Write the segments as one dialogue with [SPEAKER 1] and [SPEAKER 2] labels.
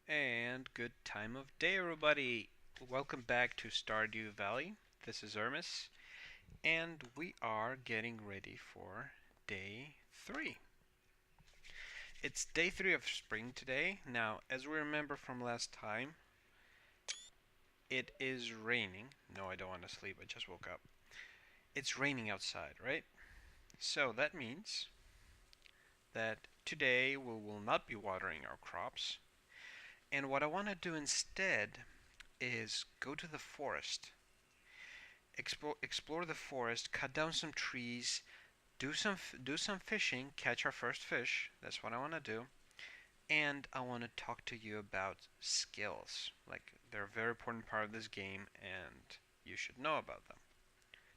[SPEAKER 1] And good time of day, everybody. Welcome back to Stardew Valley. This is Ermys, and we are getting ready for day 3. It's day 3 of spring today. Now, as we remember from last time, it is raining. No, I don't want to sleep. I just woke up. It's raining outside, right? So that means that today we will not be watering our crops. And what I want to do instead is go to the forest, explore the forest, cut down some trees, do some fishing, catch our first fish. That's what I want to do. And I want to talk to you about skills. Like, they're a very important part of this game, and you should know about them.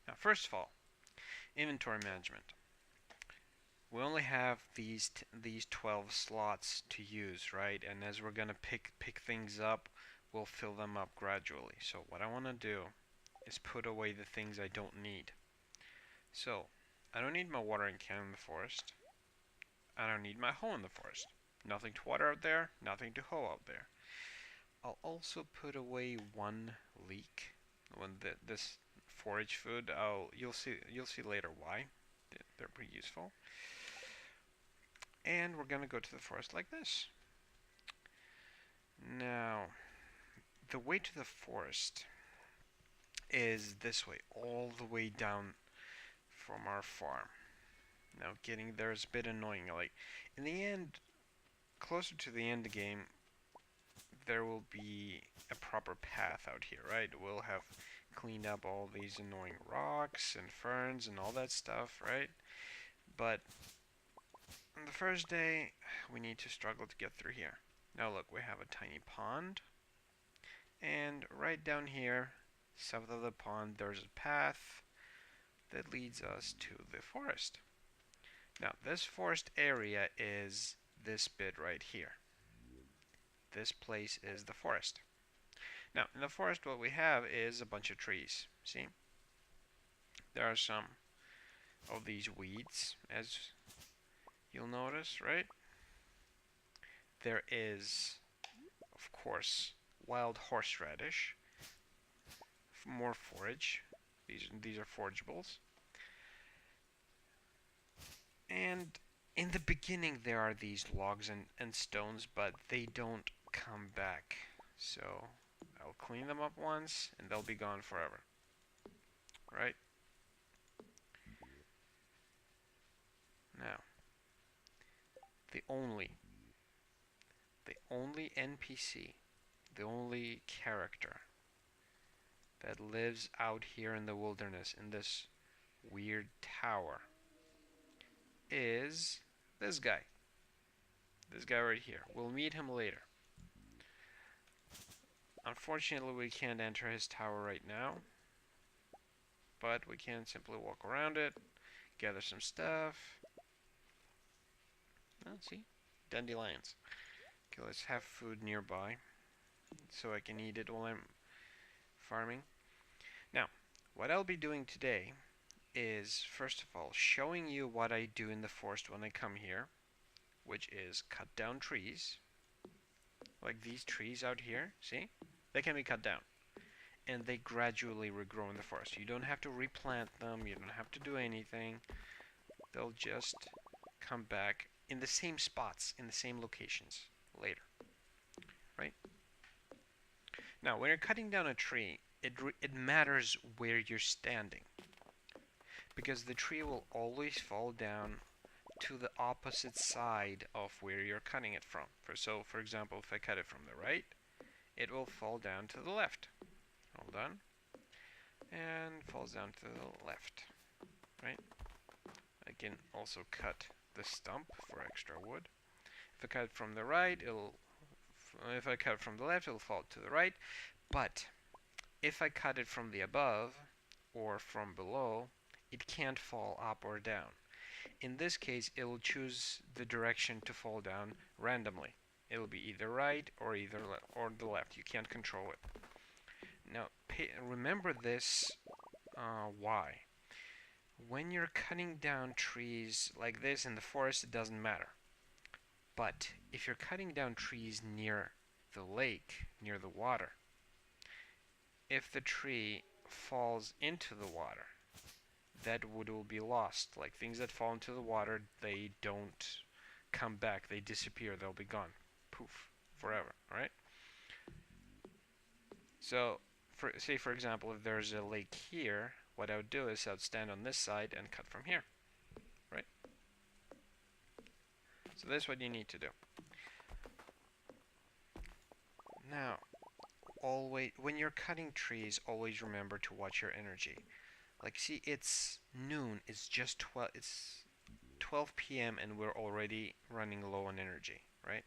[SPEAKER 1] Now, first of all, inventory management. We only have these 12 slots to use, right? And as we're gonna pick things up, we'll fill them up gradually. So what I want to do is put away the things I don't need. So I don't need my watering can in the forest. I don't need my hoe in the forest. Nothing to water out there, nothing to hoe out there. I'll also put away one leek. This forage food, you'll see later why. They're pretty useful. And we're gonna go to the forest like this. Now, the way to the forest is this way, all the way down from our farm. Now, getting there is a bit annoying. Like, in the end, closer to the end of the game, there will be a proper path out here, right? We'll have cleaned up all these annoying rocks and ferns and all that stuff, right? But on the first day, we need to struggle to get through here. Now look, we have a tiny pond, and right down here, south of the pond, there's a path that leads us to the forest. Now, this forest area is this bit right here. This place is the forest. Now, in the forest, what we have is a bunch of trees. See? There are some of these weeds, as you'll notice, right? There is, of course, wild horseradish. More forage. These are forageables. And in the beginning, there are these logs and stones, but they don't come back. So I'll clean them up once, and they'll be gone forever. Right? Now, the only NPC, the only character that lives out here in the wilderness in this weird tower is this guy. This guy right here. We'll meet him later. Unfortunately, we can't enter his tower right now, but we can simply walk around it, gather some stuff. Oh, see? Dandelions. Okay, let's have food nearby so I can eat it while I'm farming. Now, what I'll be doing today is, first of all, showing you what I do in the forest when I come here, which is cut down trees. Like these trees out here, see? They can be cut down. And they gradually regrow in the forest. You don't have to replant them, you don't have to do anything. They'll just come back in the same spots, in the same locations later. Right? Now, when you're cutting down a tree, it matters where you're standing, because the tree will always fall down to the opposite side of where you're cutting it from. So, for example, if I cut it from the right, it will fall down to the left. Hold on. And falls down to the left. Right? I can also cut the stump for extra wood. If I cut it from the right, if I cut it from the left, it'll fall to the right. But if I cut it from the above or from below, it can't fall up or down. In this case, it will choose the direction to fall down randomly. It'll be either right or or the left. You can't control it. Now, remember this. Why? When you're cutting down trees like this in the forest, it doesn't matter. But if you're cutting down trees near the lake near the water. If the tree falls into the water, that wood will be lost. Like things that fall into the water, they don't come back. They disappear. They'll be gone. Poof. Forever. Right? So, say for example, if there's a lake here, what I would do is I would stand on this side and cut from here. Right? So that's what you need to do. Now, always when you're cutting trees, always remember to watch your energy. Like, see, it's noon. It's just 12. It's 12 p.m. and we're already running low on energy, right?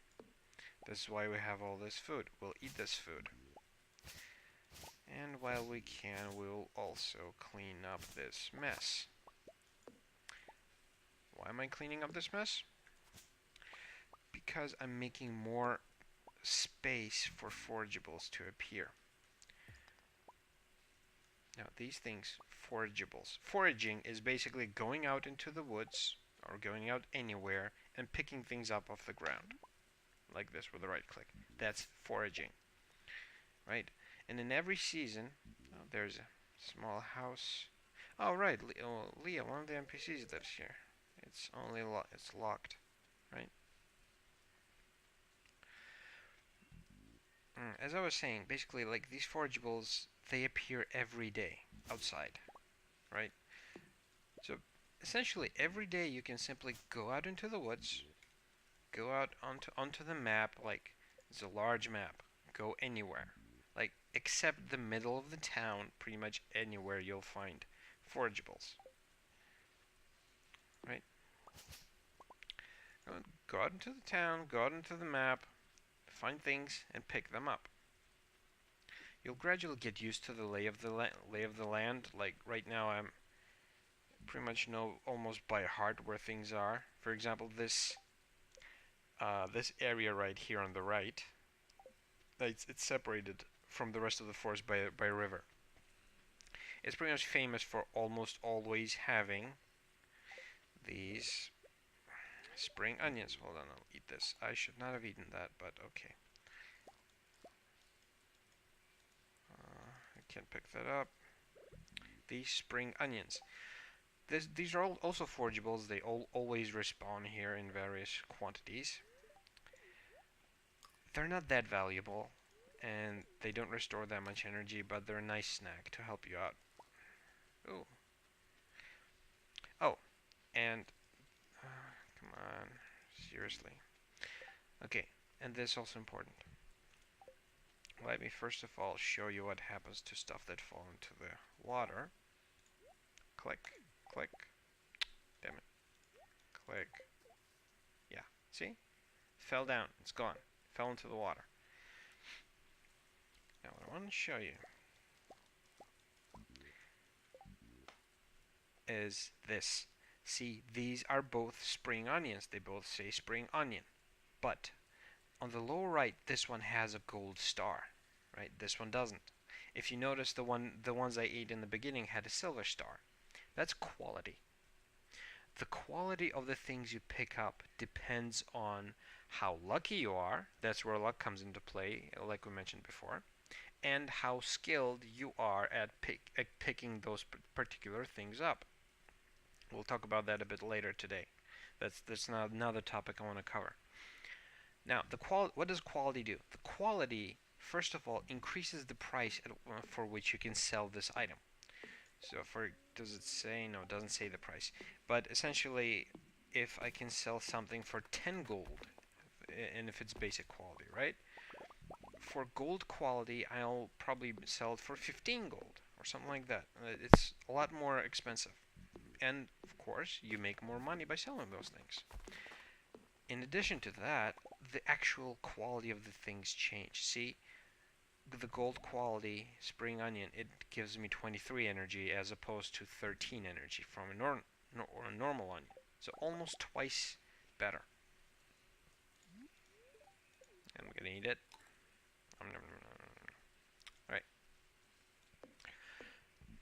[SPEAKER 1] This is why we have all this food. We'll eat this food. And while we can, we'll also clean up this mess. Why am I cleaning up this mess? Because I'm making more space for forageables to appear. Now, these things, forageables. Foraging is basically going out into the woods or going out anywhere and picking things up off the ground. Like this with the right click. That's foraging. Right? And in every season, there's a small house. Oh, right. Leah, one of the NPCs lives here. It's only it's locked. Right? As I was saying, basically, like these forageables, they appear every day outside, right? So essentially, every day you can simply go out into the woods, go out onto the map, like it's a large map, go anywhere, like except the middle of the town. Pretty much anywhere you'll find forageables, right? Go out into the town, go out into the map, find things, and pick them up. You'll gradually get used to the lay of the land. Like right now, I'm pretty much know almost by heart where things are. For example, this area right here on the right, it's separated from the rest of the forest by a river. It's pretty much famous for almost always having these spring onions. Hold on, I'll eat this. I should not have eaten that, but okay. I can't pick that up. These spring onions. These are also forageables. They always respawn here in various quantities. They're not that valuable, and they don't restore that much energy, but they're a nice snack to help you out. Ooh. Oh, and come on, seriously. Okay, and this is also important. Let me first of all show you what happens to stuff that fall into the water. Click, click, damn it, click. Yeah, see? Fell down, it's gone. Fell into the water. Now what I want to show you is this. See, these are both spring onions. They both say spring onion. But on the lower right, this one has a gold star, right? This one doesn't. If you notice, the ones I ate in the beginning had a silver star. That's quality. The quality of the things you pick up depends on how lucky you are. That's where luck comes into play, like we mentioned before, and how skilled you are at picking those particular things up. We'll talk about that a bit later today. That's not another topic I want to cover. Now, what does quality do? The quality, first of all, increases the price for which you can sell this item. So does it say? No, it doesn't say the price. But essentially, if I can sell something for 10 gold, and if it's basic quality, right? For gold quality, I'll probably sell it for 15 gold, or something like that. It's a lot more expensive. And, of course, you make more money by selling those things. In addition to that, the actual quality of the things change. See, the gold quality spring onion, it gives me 23 energy as opposed to 13 energy from a normal onion. So almost twice better. I'm gonna eat it. Alright.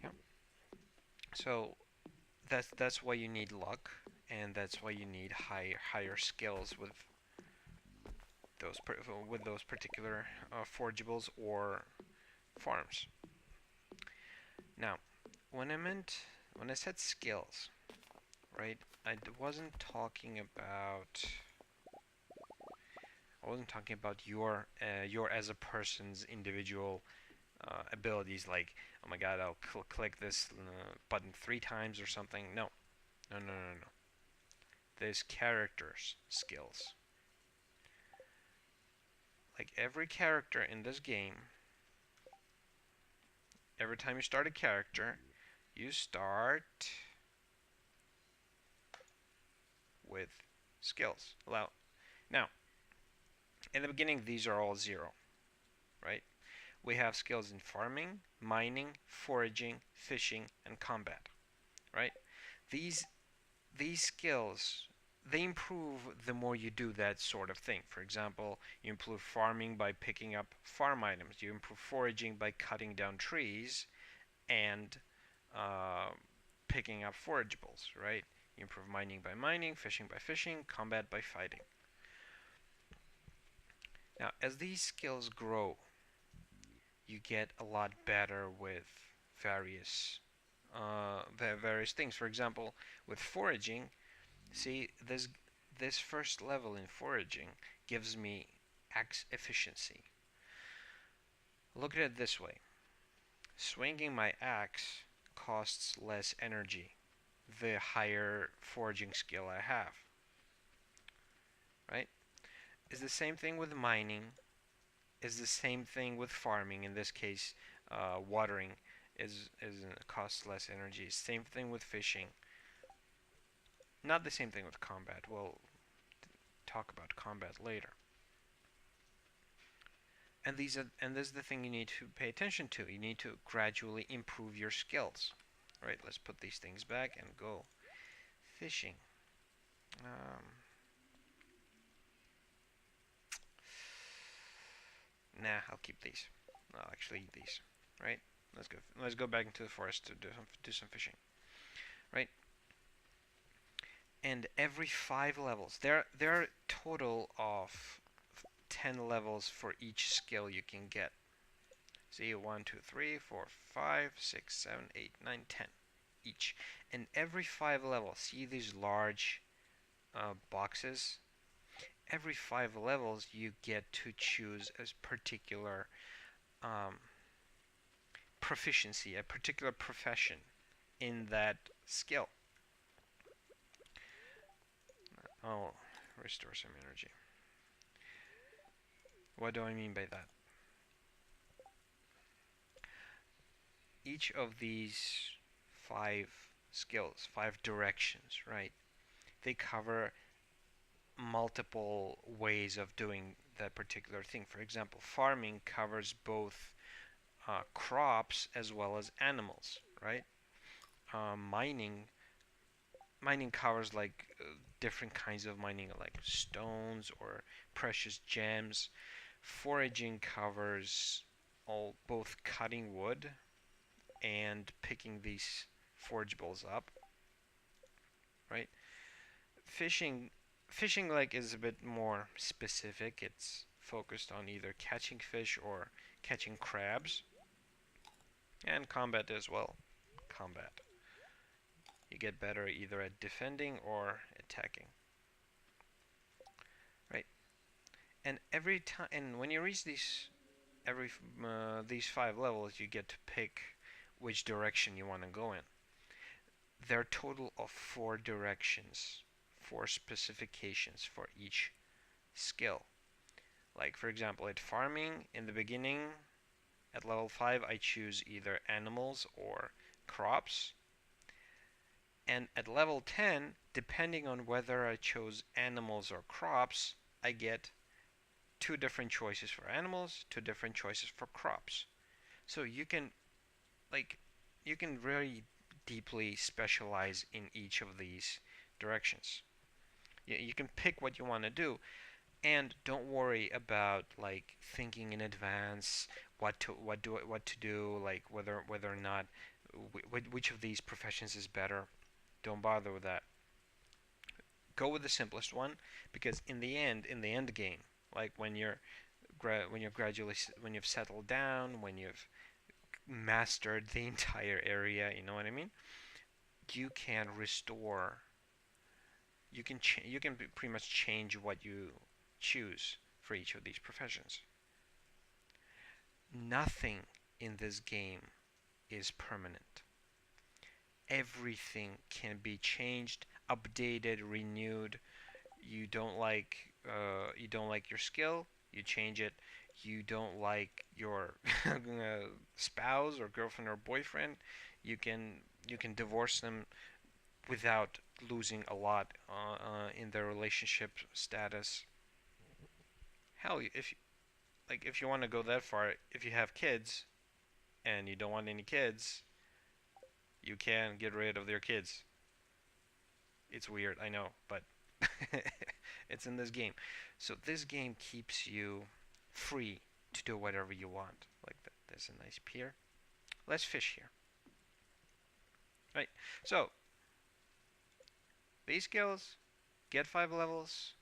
[SPEAKER 1] Yeah. So that's why you need luck, and that's why you need higher skills with with those particular forageables or farms. Now, when I said skills, right? Wasn't talking about your as a person's individual abilities. Like, oh my God, I'll click this button 3 times or something. No, no, no, no, no. There's characters skills. Like every character in this game, every time you start a character, you start with skills. Now, in the beginning, these are all 0, right? We have skills in farming, mining, foraging, fishing, and combat, right? These these skills, they improve the more you do that sort of thing. For example, you improve farming by picking up farm items. You improve foraging by cutting down trees and uh, picking up forageables, right? You improve mining by mining, fishing by fishing, combat by fighting. Now, as these skills grow, you get a lot better with various various things. For example, with foraging, see this first level in foraging gives me axe efficiency. Look at it this way. Swinging my axe costs less energy the higher foraging skill I have, right? It's the same thing with mining. Is the same thing with farming. In this case, watering is costs less energy. Same thing with fishing. Not the same thing with combat. We'll talk about combat later. And this is the thing you need to pay attention to. You need to gradually improve your skills. Right? Let's put these things back and go fishing. Nah, I'll keep these. I'll actually eat these. Right? Let's go back into the forest to do some fishing. Right? And every 5 levels, there are a total of 10 levels for each skill you can get. See, 1, 2, 3, 4, 5, 6, 7, 8, 9, 10 each. And every 5 levels, see these large boxes? Every 5 levels, you get to choose a particular proficiency, a particular profession in that skill. I'll restore some energy. What do I mean by that? Each of these 5 skills, 5 directions, right? They cover multiple ways of doing that particular thing. For example, farming covers both crops as well as animals, right? Mining covers like different kinds of mining, like stones or precious gems. Foraging covers both cutting wood and picking these forageables up, right? Fishing like is a bit more specific. It's focused on either catching fish or catching crabs. And combat as well. Combat. You get better either at defending or attacking. Right? And every time, and when you reach these 5 levels, you get to pick which direction you want to go in. There are a total of 4 directions, 4 specifications for each skill. Like, for example, at farming, in the beginning, at level 5, I choose either animals or crops. And at level 10, depending on whether I chose animals or crops, I get 2 different choices for animals, 2 different choices for crops. So you can really deeply specialize in each of these directions. You can pick what you want to do, and don't worry about like thinking in advance what to do, like whether or not which of these professions is better. Don't bother with that. Go with the simplest one, because in the end game, Like when you've settled down, when you've mastered the entire area, you know what I mean? You can restore. You can pretty much change what you choose for each of these professions. Nothing in this game is permanent. Everything can be changed, updated, renewed. You don't like your skill, you change it. You don't like your spouse or girlfriend or boyfriend, you can you can divorce them without losing a lot in their relationship status. Hell, if you want to go that far, if you have kids and you don't want any kids, you can get rid of their kids. It's weird, I know, but it's in this game. So this game keeps you free to do whatever you want. Like that. There's a nice pier. Let's fish here. Right. So these skills get 5 levels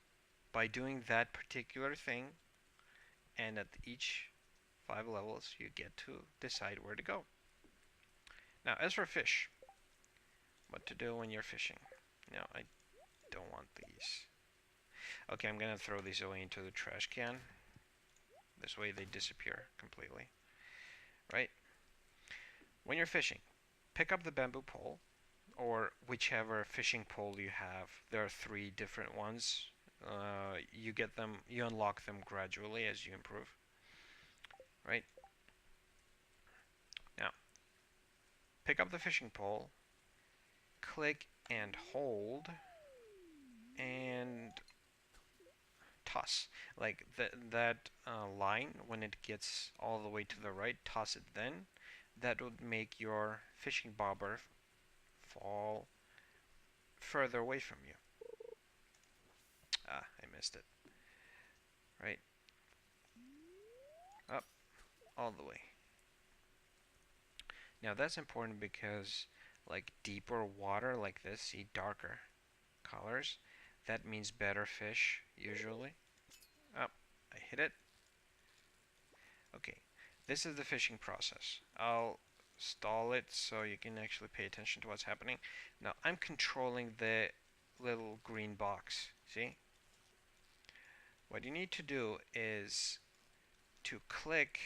[SPEAKER 1] by doing that particular thing, and at each 5 levels you get to decide where to go. Now, as for fish, what to do when you're fishing? No, I don't want these. Okay, I'm gonna throw these away into the trash can. This way they disappear completely. Right? When you're fishing, pick up the bamboo pole, or whichever fishing pole you have. There are 3 different ones. You unlock them gradually as you improve. Right? Now, pick up the fishing pole, click and hold, and toss. Like that line, when it gets all the way to the right, toss it then. That would make your fishing bobber fall further away from you. Ah, I missed it. Right? Up, all the way. Now that's important because like deeper water like this, see darker colors, that means better fish usually. Up, I hit it. Okay, this is the fishing process. I'll stall it so you can actually pay attention to what's happening. Now I'm controlling the little green box, see? What you need to do is to click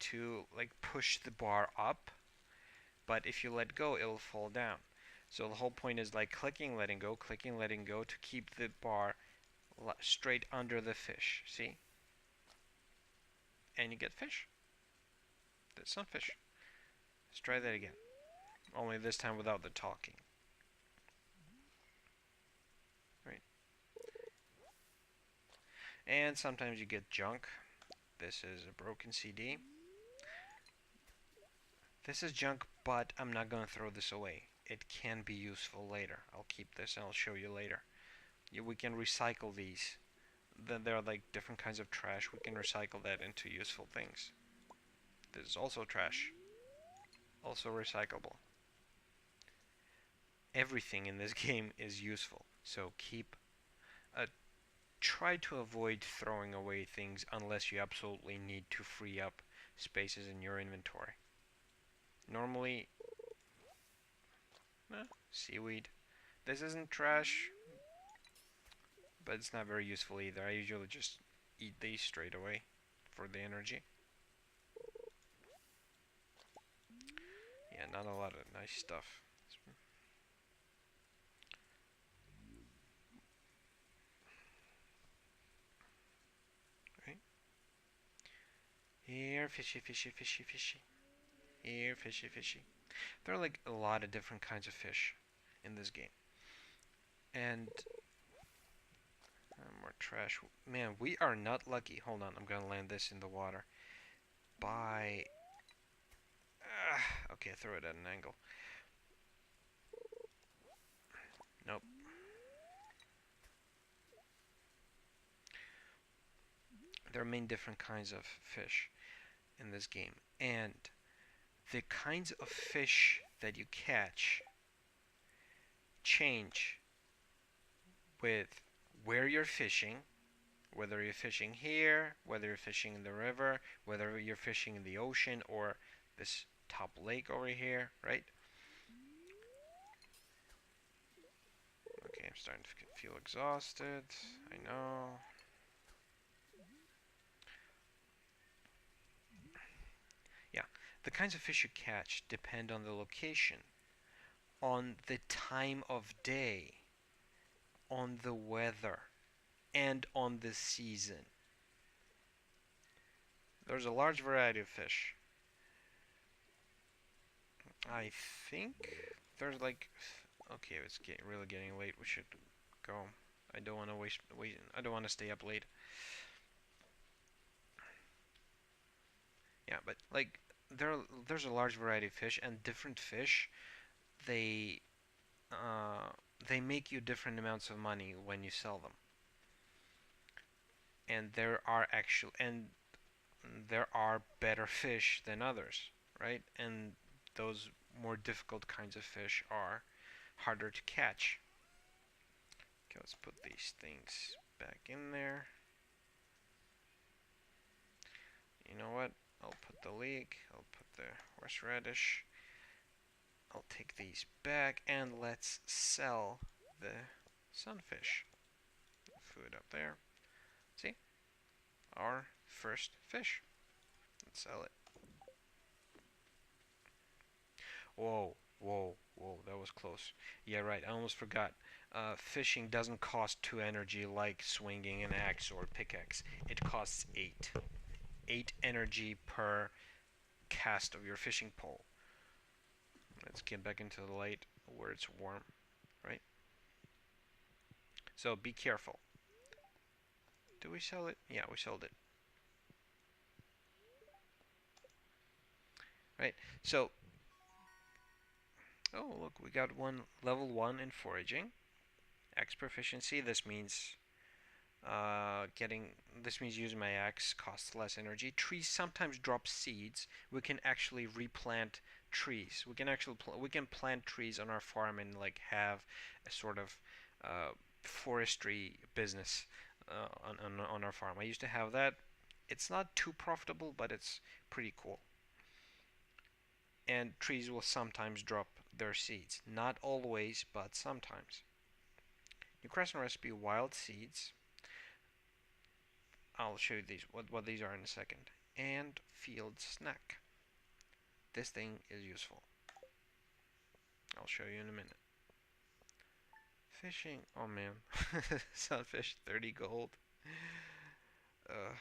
[SPEAKER 1] to like push the bar up, but if you let go it'll fall down. So the whole point is like clicking, letting go to keep the bar straight under the fish, see? And you get fish. That's some fish. Let's try that again. Only this time without the talking. Right. And sometimes you get junk. This is a broken CD. This is junk, but I'm not going to throw this away. It can be useful later. I'll keep this and I'll show you later. We can recycle these. Then there are like different kinds of trash. We can recycle that into useful things. This is also trash. Also recyclable. Everything in this game is useful. So try to avoid throwing away things unless you absolutely need to free up spaces in your inventory. Normally, seaweed. This isn't trash, but it's not very useful either. I usually just eat these straight away for the energy. Yeah, not a lot of nice stuff. Right? Here, fishy, fishy, fishy, fishy. Here, fishy, fishy. There are like a lot of different kinds of fish in this game. And more trash. Man, we are not lucky. Hold on, I'm gonna land this in the water. By... okay, throw it at an angle. Nope. There are many different kinds of fish in this game. And the kinds of fish that you catch change with where you're fishing, whether you're fishing here, whether you're fishing in the river, whether you're fishing in the ocean or this top lake over here, right? Okay, I'm starting to feel exhausted. I know. Yeah, the kinds of fish you catch depend on the location, on the time of day, on the weather, and on the season. There's a large variety of fish. I think there's like, okay, it's really getting late. We should go. I don't want to wait. I don't want to stay up late. Yeah, but like there's a large variety of fish, and different fish they uh, they make you different amounts of money when you sell them. And there are better fish than others, right? And those more difficult kinds of fish are harder to catch. Okay, let's put these things back in there. You know what? I'll put the leek, I'll put the horseradish. I'll take these back and let's sell the sunfish. Food up there. See? Our first fish. Let's sell it. Whoa, whoa, whoa, that was close. Yeah, right, I almost forgot. Fishing doesn't cost 2 energy like swinging an axe or pickaxe. It costs 8. 8 energy per cast of your fishing pole. Let's get back into the light where it's warm, right? So be careful. Did we sell it? Yeah, we sold it. Right, so, oh look, we got level 1 in foraging. Axe proficiency, this means getting this means using my axe costs less energy. Trees sometimes drop seeds. We can actually replant trees. We can plant trees on our farm and like have a sort of forestry business on our farm. I used to have that. It's not too profitable, but it's pretty cool. And trees will sometimes drop their seeds. Not always, but sometimes. New crescent recipe: wild seeds. I'll show you what these are in a second. And field snack. This thing is useful. I'll show you in a minute. Fishing. Oh man. Sunfish, 30 gold. Uh,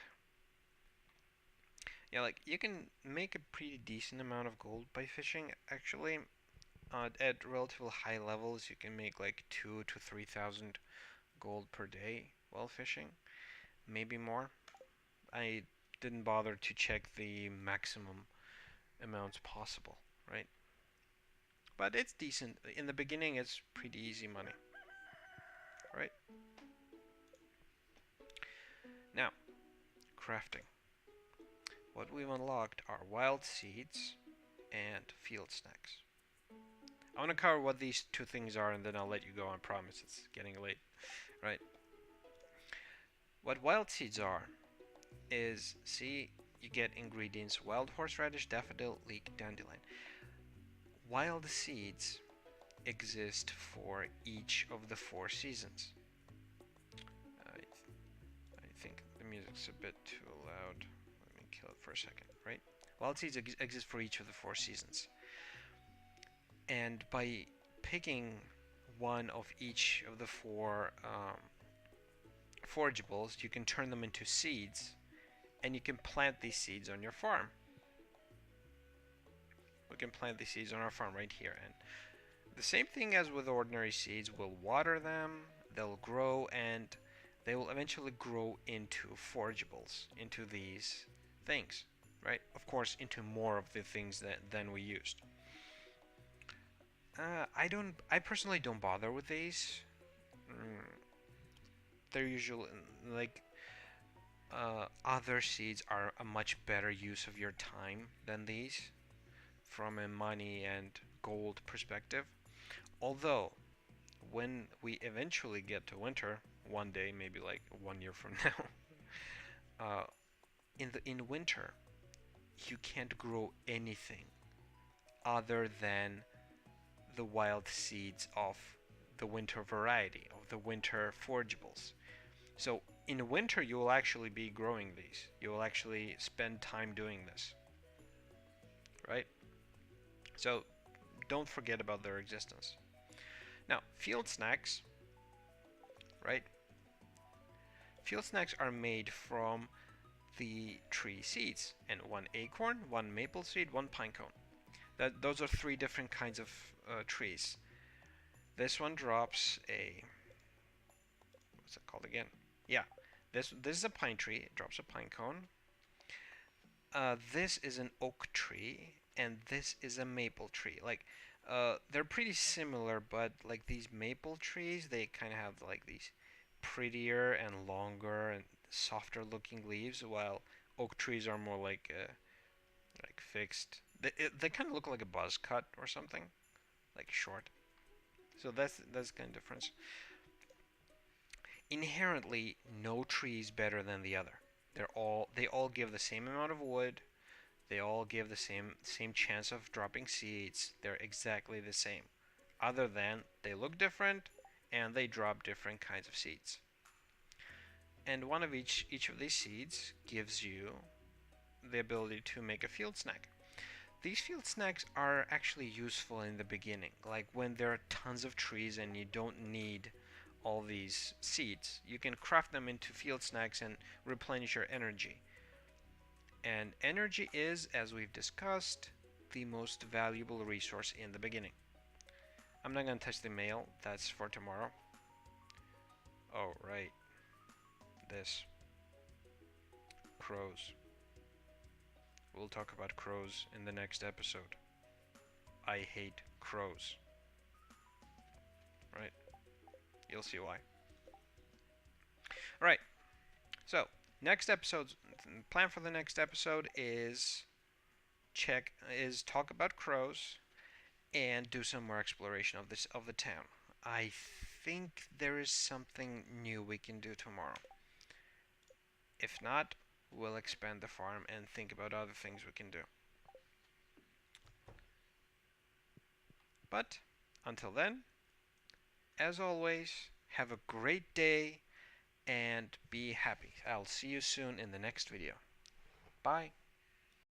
[SPEAKER 1] yeah, like you can make a pretty decent amount of gold by fishing. Actually, at relatively high levels, you can make like 2 to 3,000 gold per day while fishing, maybe more. I didn't bother to check the maximum amounts possible, right? But it's decent. In the beginning, it's pretty easy money, right? Now, crafting. What we've unlocked are wild seeds and field snacks. I want to cover what these two things are and then I'll let you go. I promise it's getting late, right? What wild seeds are is, see, you get ingredients: wild horseradish, daffodil, leek, dandelion. Wild seeds exist for each of the 4 seasons. I think the music's a bit too loud. Let me kill it for a second, right? Wild seeds exist for each of the 4 seasons. And by picking one of each of the 4 forageables, you can turn them into seeds, and you can plant these seeds on your farm. We can plant these seeds on our farm right here, and the same thing as with ordinary seeds. We'll water them, they'll grow, and they will eventually grow into forageables, into these things, right? Of course, into more of the things than we used. I personally don't bother with these. They're usually like other seeds are a much better use of your time than these from a money and gold perspective. Although when we eventually get to winter, one day, maybe like 1 year from now. uh, in winter, you can't grow anything other than the wild seeds of the winter variety, of the winter forageables. So in winter, you will actually be growing these. You will actually spend time doing this, right? So don't forget about their existence. Now, field snacks, right? Field snacks are made from the tree seeds and one acorn, one maple seed, one pine cone. Those are three different kinds of trees. This one drops a, what's it called again? Yeah, this is a pine tree. It drops a pine cone. This is an oak tree, and this is a maple tree. Like, they're pretty similar, but like these maple trees, they kind of have like these prettier and longer and softer looking leaves, while oak trees are more like fixed. They kind of look like a buzz cut or something, like short. So that's kind of difference. Inherently, no tree is better than the other. They all give the same amount of wood. They all give the same chance of dropping seeds. They're exactly the same, other than they look different and they drop different kinds of seeds. And one of each of these seeds gives you the ability to make a field snack. These field snacks are actually useful in the beginning, like when there are tons of trees and you don't need all these seeds. You can craft them into field snacks and replenish your energy. And energy is, as we've discussed, the most valuable resource in the beginning. I'm not going to touch the mail, that's for tomorrow. Oh, right. This. Crows. We'll talk about crows in the next episode. I hate crows. Right? You'll see why. Alright, so next episode, plan for the next episode is talk about crows and do some more exploration of the town. I think there is something new we can do tomorrow. If not, we'll expand the farm and think about other things we can do. But until then, as always, have a great day and be happy. I'll see you soon in the next video. Bye.